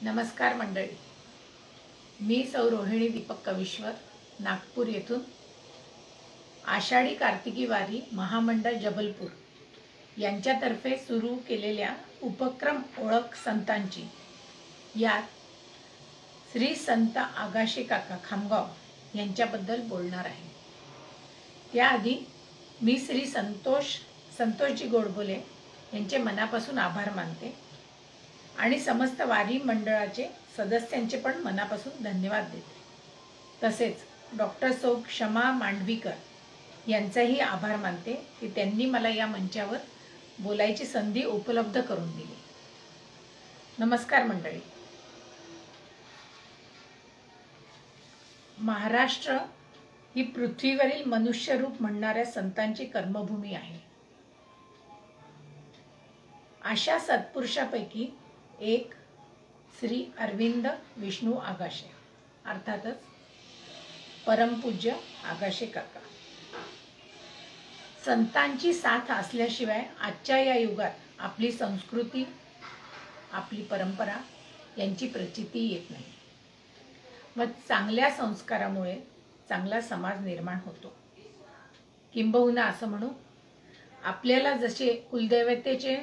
नमस्कार मंडळी, मी सौ रोहिणी दीपक कविश्वर नागपूर येथून आषाढी कार्तिकी वारी महामंडळ जबलपूर यांच्यातर्फे सुरू केलेल्या उपक्रम ओळख संतांची यात श्री संत आगाशे काका खामगाव यांच्याबद्दल बोलणार आहे। त्याआधी मी श्री संतोषजी गोडबोले यांचे मनापासून आभार मानते आणि समस्त वारी मंडळाचे सदस्यांचे पण मनापासून धन्यवाद देते। तसेच डॉक्टर सौ क्षमा मांडवीकर यांचाही आभार मानते की त्यांनी मला या मंचावर बोलायची संधी उपलब्ध करून दिली। नमस्कार मंडळी, महाराष्ट्र ही पृथ्वीवरील मनुष्यरूप म्हणणाऱ्या संतांची कर्मभूमी आहे। अशा सत्पुरुषापैकी एक श्री अरविंद विष्णू आगाशे, अर्थातच परमपूज्य आगाशे काका। संतांची साथ असल्याशिवाय आजच्या या युगात आपली संस्कृती, आपली परंपरा यांची प्रचिती येत नाही। मग चांगल्या संस्कारामुळे चांगला समाज निर्माण होतो। किंबहुना असं म्हणू, आपल्याला जसे कुलदेवतेचे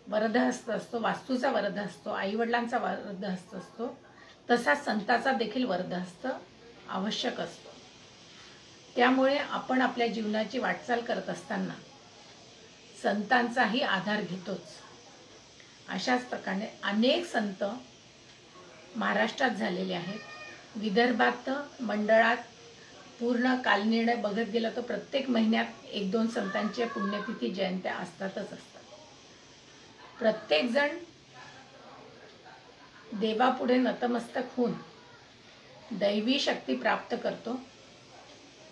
वरदहस्त असतो, वास्तूचा वरदहस्त असतो, आईवडिलांचा वरदहस्त असतो, तसा संताचा देखील वरदहस्त आवश्यक असतो। त्यामुळे आपण आपल्या जीवनाची वाटचाल करत असताना संतांचाही आधार घेतोच। अशाच प्रकारे अनेक संत महाराष्ट्रात झालेले आहेत। विदर्भात मंडळात पूर्ण कालनिर्णय बघत गेला तर प्रत्येक महिन्यात एक दोन संतांच्या पुण्यतिथी जयंत्या असतातच असतात। प्रत्येक जण देवापुढे नतमस्तक होऊन दैवी शक्ती प्राप्त करतो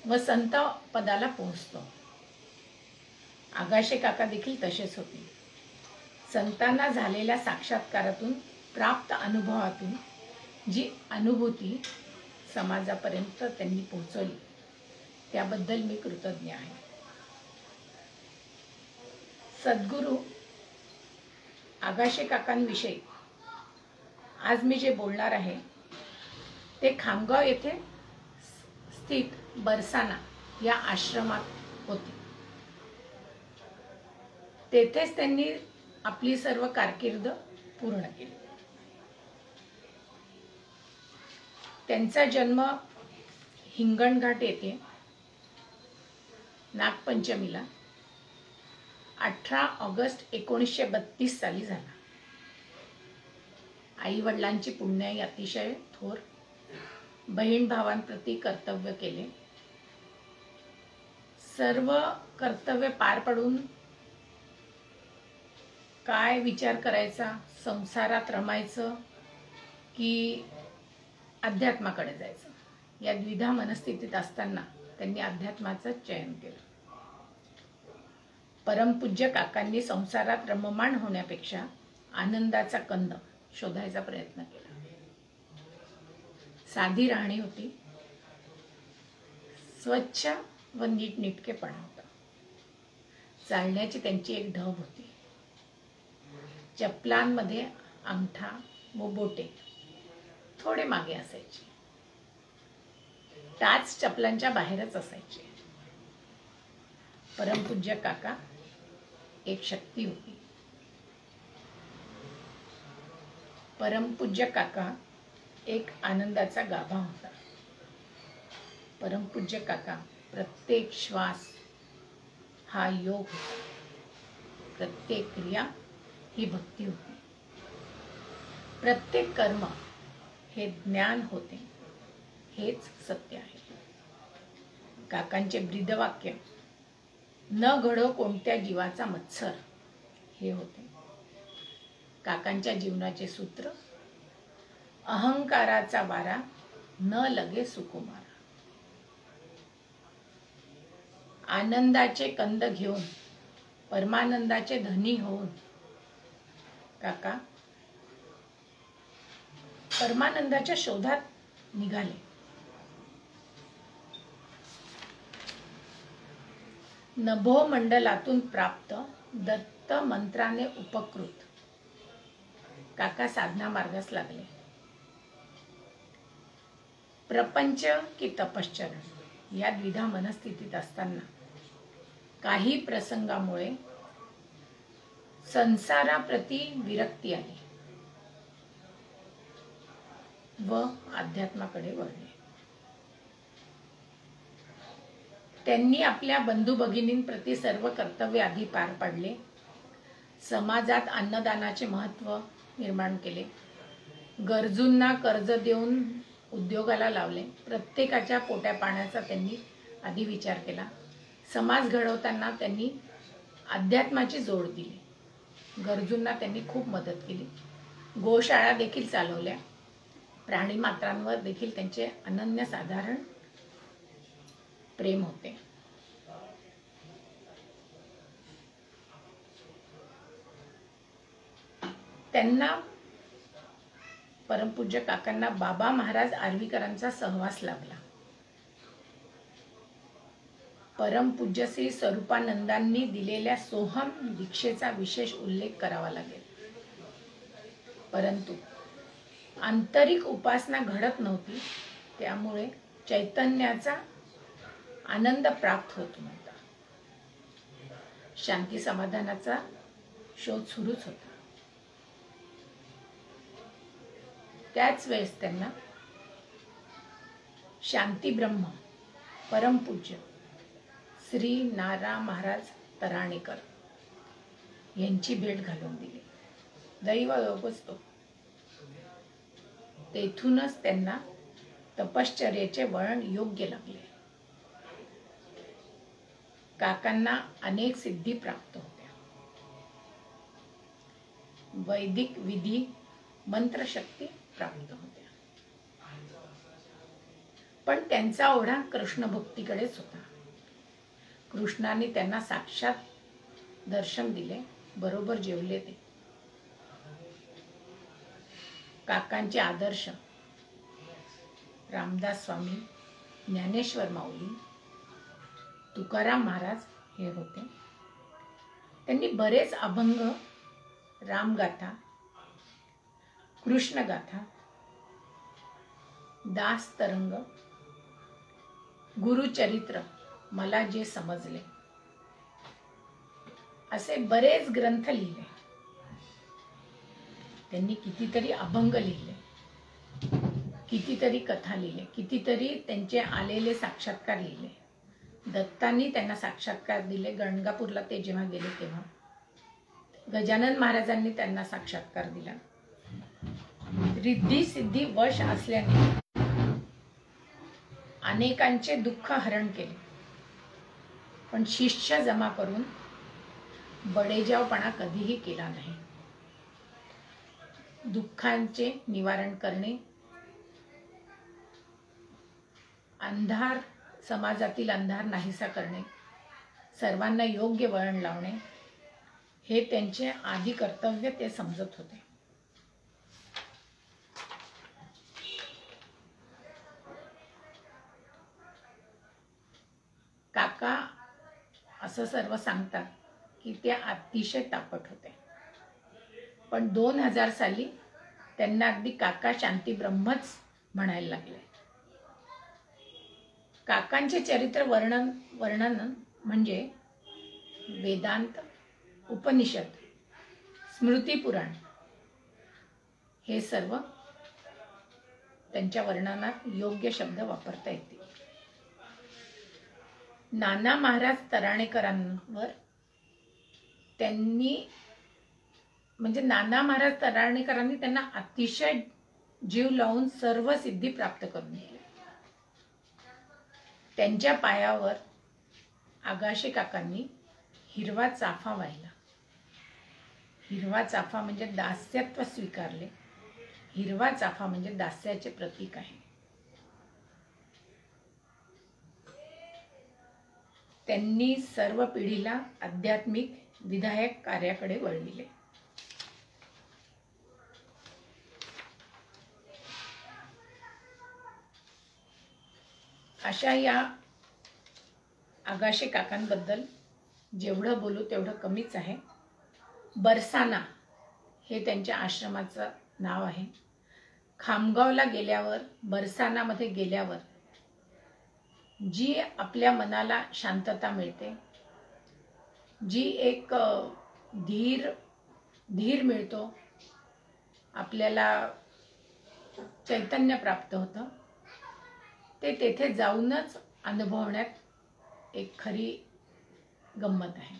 व संत पदाला पोहोचतो। आगाशे काका देखील तसेच होते। संतांना झालेल्या साक्षात्कारातून प्राप्त अनुभवातून जी अनुभूती समाजापर्यंत त्यांनी पोहोचवली त्याबद्दल मी कृतज्ञ आहे। सद्गुरू आगाशे काकांविषयी आज मी जे बोलणार आहे ते खामगाव येथे स्थित बरसाना या आश्रमात होते। तेथेच त्यांनी आपली सर्व कारकीर्द पूर्ण केली। त्यांचा जन्म हिंगणघाट येथे नागपंचमीला 18 ऑगस्ट 1932 साली झाला। आई वडिलांची पुण्याई अतिशय थोर, बहीण भावांप्रती कर्तव्य केले। सर्व कर्तव्य पार पडून काय विचार करायचा, संसारात रमायचं की अध्यात्माकडे जायचं, या द्विधा मनस्थितीत असताना त्यांनी अध्यात्माचं चयन केलं। परमपूज्य काकांनी संसारात रममाण होण्यापेक्षा आनंदाचा कंद शोधायचा प्रयत्न केला। साधी राहणी होती, स्वच्छ व नीटनेटकेपणा होता। चालण्याची त्यांची एक ढब होती। चपलांमध्ये अंगठा व बोटे थोडे मागे असायचे, टाच चपलांच्या बाहेरच असायचे। परमपूज्य काका एक शक्ती होती। परमपूज्य काका एक आनंदाचा गाभा होता। परमपूज्य काका प्रत्येक श्वास हा योग होता, प्रत्येक क्रिया ही भक्ती होती, प्रत्येक कर्म हे ज्ञान होते, हेच सत्य आहे। काकांचे ब्रीदवाक्य न घडो कोणत्या जीवाचा मत्सर हे होते। काकांच्या जीवनाचे सूत्र अहंकाराचा वारा न लगे सुकुमारा। आनंदाचे कंद घेऊन परमानंदाचे धनी होऊन काका परमानंदाच्या शोधात निघाले। नभोमंडलातून प्राप्त दत्त मंत्राने उपकृत काका साधना मार्गास लागले. प्रपंच की तपश्चर्या या द्विधा मनस्थितीत असताना काही प्रसंगामुळे संसाराप्रती विरक्ती आली व अध्यात्माकडे वळले. त्यांनी आपल्या बंधू भगिनींप्रती सर्व कर्तव्य आधी पार पाडले. समाजात अन्नदानाचे महत्त्व निर्माण केले. गरजूंना कर्ज देऊन उद्योगाला लावले. प्रत्येकाच्या पोट्या पाण्याचा त्यांनी आधी विचार केला. समाज घडवताना त्यांनी अध्यात्माची जोड दिली. गरजूंना त्यांनी खूप मदत केली. गोशाळा देखील चालवल्या. प्राणीमात्रांवर देखील त्यांचे अनन्यसाधारण प्रेम होते. त्यांना परमपूज्य काकांना बाबा महाराज आर्वीकरांचा सहवास लाभला. परमपूज्य श्री स्वरूपानंदांनी दिलेल्या सोहम दीक्षेचा विशेष उल्लेख करावा लागेल. परंतु आंतरिक उपासना घडत नव्हती, त्यामुळे चैतन्याचा आनंद प्राप्त होत नव्हता. शांती समाधानाचा शोध सुरूच होता. त्याच वेळेस त्यांना शांती ब्रह्म परमपूज्य श्री नारा महाराज तराणेकर यांची भेट घालून दिली. दैव योगच तो. तेथूनच त्यांना तपश्चर्येचे वळण योग्य लागले. काकांना अनेक सिद्धी प्राप्त होत्या. वैदिक विधी मंत्रशक्ती प्राप्त होत्या. पण त्यांचा ओढा कृष्ण भक्तीकडेच होता. कृष्णाने त्यांना साक्षात दर्शन दिले. बरोबर जेवले ते. काकांचे आदर्श रामदास स्वामी, ज्ञानेश्वर माऊली, तुकाराम महाराज हे होते. त्यांनी बरेच अभंग, रामगाथा, कृष्णगाथा, दास तरंग, गुरुचरित्र, मला जे समजले असे बरेच ग्रंथ लिहिले. त्यांनी कितीतरी अभंग लिहिले, कितीतरी कथा लिहिले, कितीतरी त्यांचे आलेले साक्षात्कार लिहिले. दत्तांनी त्यांना साक्षात्कार दिले. गणगापूरला ते जेव्हा गेले तेव्हा गजानन महाराजांनी त्यांना साक्षात्कार दिला. रिद्धी सिद्धी वश असल्याने अनेकांचे दुःख हरण केले. पण शिष्य जमा करून बडेजावपणा कधीही केला नाही. दुःखांचे निवारण करणे, अंधार, समाजातील अंधार नाहीसा करणे, सर्वांना योग्य वळण लावणे हे त्यांचे आदी कर्तव्य ते समजत होते. काका असं सर्व सांगतात की ते अतिशय तापट होते. पण 2000 साली त्यांना अगदी काका शांती ब्रह्मच म्हणायला लागले. काकांचे चरित्र वर्णन म्हणजे वेदांत, उपनिषद, स्मृती पुराण हे सर्व त्यांच्या वर्णनात योग्य शब्द वापरता येतील. नाना महाराज तराणेकरांवर नाना महाराज तराणेकरांनी त्यांना अतिशय जीव लावून सर्व सिद्धी प्राप्त करून दिली. त्यांच्या पायावर आगाशे काकांनी हिरवा चाफा वाहिला. हिरवा चाफा म्हणजे दास्यत्व स्वीकारले. हिरवा चाफा म्हणजे दास्याचे प्रतीक आहे. त्यांनी सर्व पिढीला आध्यात्मिक विधायक कार्याकडे वळविले. अशा या आगाशे काकांबद्दल जेवढं बोलू तेवढं कमीच आहे. बरसाना हे त्यांच्या आश्रमाचं नाव आहे. खामगावला गेल्यावर, बरसानामध्ये गेल्यावर जी आपल्या मनाला शांतता मिळते, जी एक धीर मिळतो, आपल्याला चैतन्य प्राप्त होतं, ते तेथे जाऊनच अनुभवण्यात एक खरी गंमत आहे.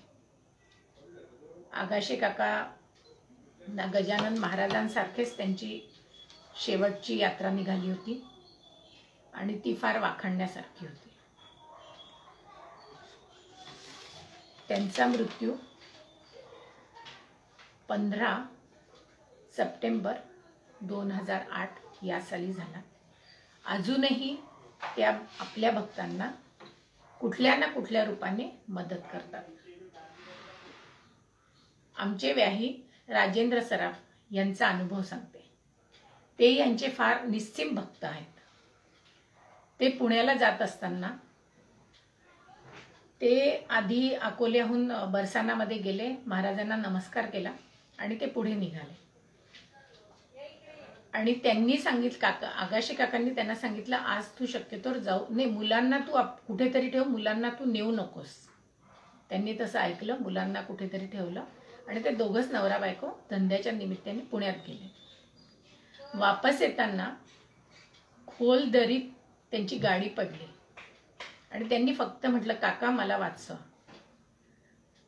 आगाशे काका गजानन महाराजांसारखेच त्यांची शेवटची यात्रा निघाली होती आणि ती फार वाखाणण्यासारखी होती. त्यांचा मृत्यू 15 सप्टेंबर 2008 या साली झाला. अजूनही त्या आपल्या भक्तांना कुठल्या ना कुठल्या रूपाने मदत करतात. आमचे व्याही राजेंद्र सराफ यांचा अनुभव सांगते. ते यांचे फार निस्सीम भक्त आहेत. ते पुण्याला जात असताना ते आधी अकोल्याहून बरसानामध्ये गेले, महाराजांना नमस्कार केला आणि ते पुढे निघाले. आणि त्यांनी सांगितलं, आगाशे काकांनी त्यांना सांगितलं, आज तू शक्यतोवर जाऊ नाही, मुलांना तू कुठेतरी ठेव, मुलांना तू नेऊ नकोस. त्यांनी तसं ऐकलं, मुलांना कुठेतरी ठेवलं आणि ते दोघंच नवरा बायको धंद्याच्या निमित्ताने पुण्यात गेले. वापस येताना खोल दरीत त्यांची गाडी पडली आणि त्यांनी फक्त म्हटलं, काका मला वाचवा.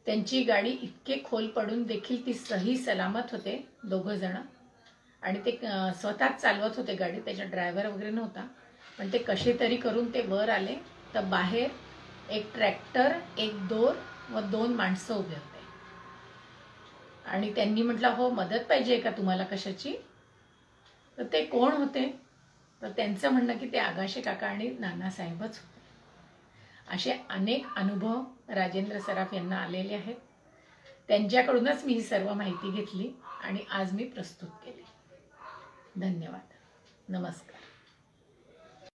त्यांची गाडी इतके खोल पडून देखील ती सही सलामत होते दोघं जण आणि ते स्वतःच चालवत होते गाडी, त्याचा ड्रायव्हर वगैरे नव्हता. पण ते कसे तरी करून ते वर आले तर बाहेर एक ट्रॅक्टर, एक दोर व 2 माणसं उभे होते. आणि त्यांनी म्हटलं, हो मदत पाहिजे का तुम्हाला कशाची? तर ते कोण होते? तर त्यांचं म्हणणं की ते आगाशे काका आणि नानासाहेबच होते. असे अनेक अनुभव राजेंद्र सराफ यांना आलेले आहेत. त्यांच्याकडूनच मी ही सर्व माहिती घेतली आणि आज मी प्रस्तुत केली. धन्यवाद. नमस्कार.